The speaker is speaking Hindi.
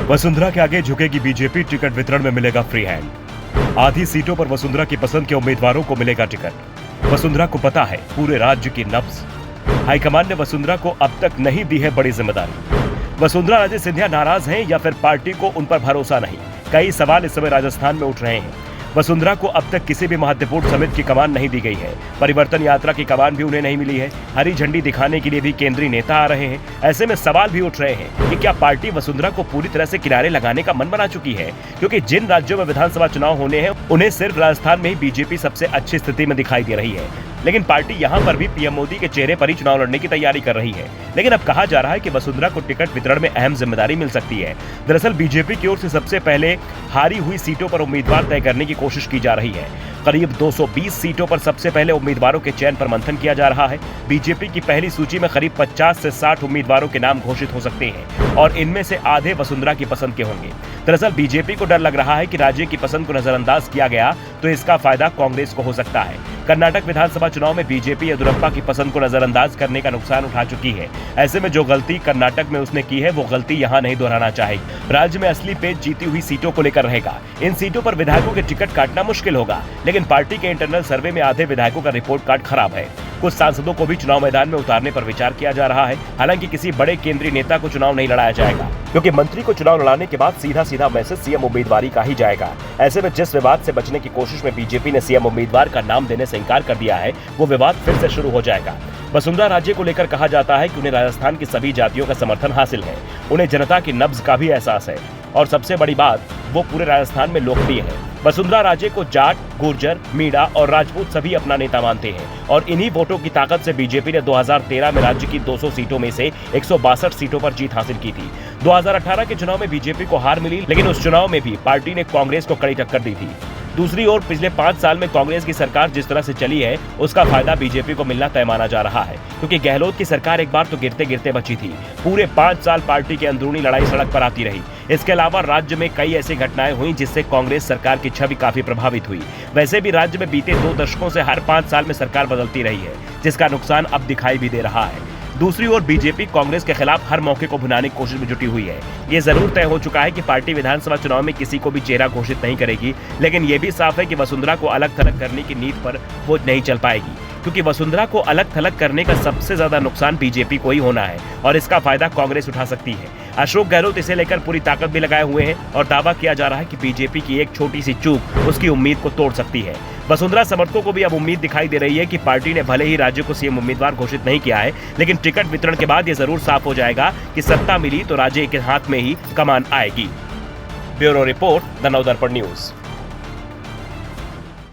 वसुंधरा के आगे झुकेगी बीजेपी, टिकट वितरण में मिलेगा फ्री हैंड। आधी सीटों पर वसुंधरा की पसंद के उम्मीदवारों को मिलेगा टिकट। वसुंधरा को पता है पूरे राज्य की नब्ज। हाईकमान ने वसुंधरा को अब तक नहीं दी है बड़ी जिम्मेदारी। वसुंधरा राजे सिंधिया नाराज हैं या फिर पार्टी को उन पर भरोसा नहीं? कई सवाल इस समय राजस्थान में उठ रहे हैं। वसुंधरा को अब तक किसी भी महत्वपूर्ण समिति की कमान नहीं दी गई है। परिवर्तन यात्रा की कमान भी उन्हें नहीं मिली है। हरी झंडी दिखाने के लिए भी केंद्रीय नेता आ रहे हैं। ऐसे में सवाल भी उठ रहे हैं कि क्या पार्टी वसुंधरा को पूरी तरह से किनारे लगाने का मन बना चुकी है? क्योंकि जिन राज्यों में विधानसभा चुनाव होने हैं उन्हें सिर्फ राजस्थान में ही बीजेपी सबसे अच्छी स्थिति में दिखाई दे रही है, लेकिन पार्टी यहां पर भी पीएम मोदी के चेहरे पर ही चुनाव लड़ने की तैयारी कर रही है। लेकिन अब कहा जा रहा है कि वसुंधरा को टिकट वितरण में अहम जिम्मेदारी मिल सकती है। दरअसल बीजेपी की ओर से सबसे पहले हारी हुई सीटों पर उम्मीदवार तय करने की कोशिश की जा रही है। करीब 220 सीटों पर सबसे पहले उम्मीदवारों के चयन पर मंथन किया जा रहा है। बीजेपी की पहली सूची में करीब 50 से 60 उम्मीदवारों के नाम घोषित हो सकते हैं और इनमें से आधे वसुंधरा की पसंद के होंगे। दरअसल बीजेपी को डर लग रहा है कि राज्य की पसंद को नजरअंदाज किया गया तो इसका फायदा कांग्रेस को हो सकता है। कर्नाटक विधानसभा चुनाव में बीजेपी येदियुरप्पा की पसंद को नजरअंदाज करने का नुकसान उठा चुकी है। ऐसे में जो गलती कर्नाटक में उसने की है वो गलती यहाँ नहीं दोहराना चाहेगी। राज्य में असली पेच जीती हुई सीटों को लेकर रहेगा। इन सीटों पर विधायकों के टिकट काटना मुश्किल होगा, लेकिन पार्टी के इंटरनल सर्वे में आधे विधायकों का रिपोर्ट कार्ड खराब है। कुछ सांसदों को भी चुनाव मैदान में उतारने पर विचार किया जा रहा है। हालांकि किसी बड़े केंद्रीय नेता को चुनाव नहीं लड़ाया जाएगा, क्योंकि मंत्री को चुनाव लड़ाने के बाद सीधा मैसेज सीएम उम्मीदवारी का ही जाएगा। ऐसे में जिस विवाद से बचने की कोशिश में बीजेपी ने सीएम उम्मीदवार का नाम देने से इंकार कर दिया है, वो विवाद फिर से शुरू हो जाएगा। वसुंधरा राजे को लेकर कहा जाता है कि उन्हें राजस्थान की सभी जातियों का समर्थन हासिल है। उन्हें जनता की नब्ज का भी एहसास है और सबसे बड़ी बात, वो पूरे राजस्थान में लोकप्रिय है। वसुंधरा राजे को जाट, गुर्जर, मीणा और राजपूत सभी अपना नेता मानते हैं और इन्हीं वोटों की ताकत से बीजेपी ने 2013 में राज्य की 200 सीटों में से 162 सीटों पर जीत हासिल की थी। 2018 के चुनाव में बीजेपी को हार मिली, लेकिन उस चुनाव में भी पार्टी ने कांग्रेस को कड़ी टक्कर दी थी। दूसरी ओर पिछले 5 साल में कांग्रेस की सरकार जिस तरह से चली है उसका फायदा बीजेपी को मिलना तय माना जा रहा है, क्योंकि गहलोत की सरकार एक बार तो गिरते गिरते बची थी। पूरे 5 साल पार्टी की अंदरूनी लड़ाई सड़क पर आती रही। इसके अलावा राज्य में कई ऐसी घटनाएं हुई जिससे कांग्रेस सरकार की छवि काफी प्रभावित हुई। वैसे भी राज्य में बीते 2 दशकों से हर 5 साल में सरकार बदलती रही है, जिसका नुकसान अब दिखाई भी दे रहा है। दूसरी ओर बीजेपी कांग्रेस के खिलाफ हर मौके को भुनाने की कोशिश में जुटी हुई है। ये जरूर तय हो चुका है कि पार्टी विधानसभा चुनाव में किसी को भी चेहरा घोषित नहीं करेगी, लेकिन ये भी साफ है कि वसुंधरा को अलग थलग करने की नीति पर वो नहीं चल पाएगी, क्योंकि वसुंधरा को अलग थलग करने का सबसे ज्यादा नुकसान बीजेपी को ही होना है और इसका फायदा कांग्रेस उठा सकती है। अशोक गहलोत इसे लेकर पूरी ताकत भी लगाए हुए हैं और दावा किया जा रहा है कि बीजेपी की एक छोटी सी चूक उसकी उम्मीद को तोड़ सकती है। वसुंधरा समर्थकों को भी अब उम्मीद दिखाई दे रही है कि पार्टी ने भले ही राज्य को सीएम उम्मीदवार घोषित नहीं किया है, लेकिन टिकट वितरण के बाद ये जरूर साफ हो जाएगा कि सत्ता मिली तो राज्य के हाथ में ही कमान आएगी। Bureau report, the Navdarpan news.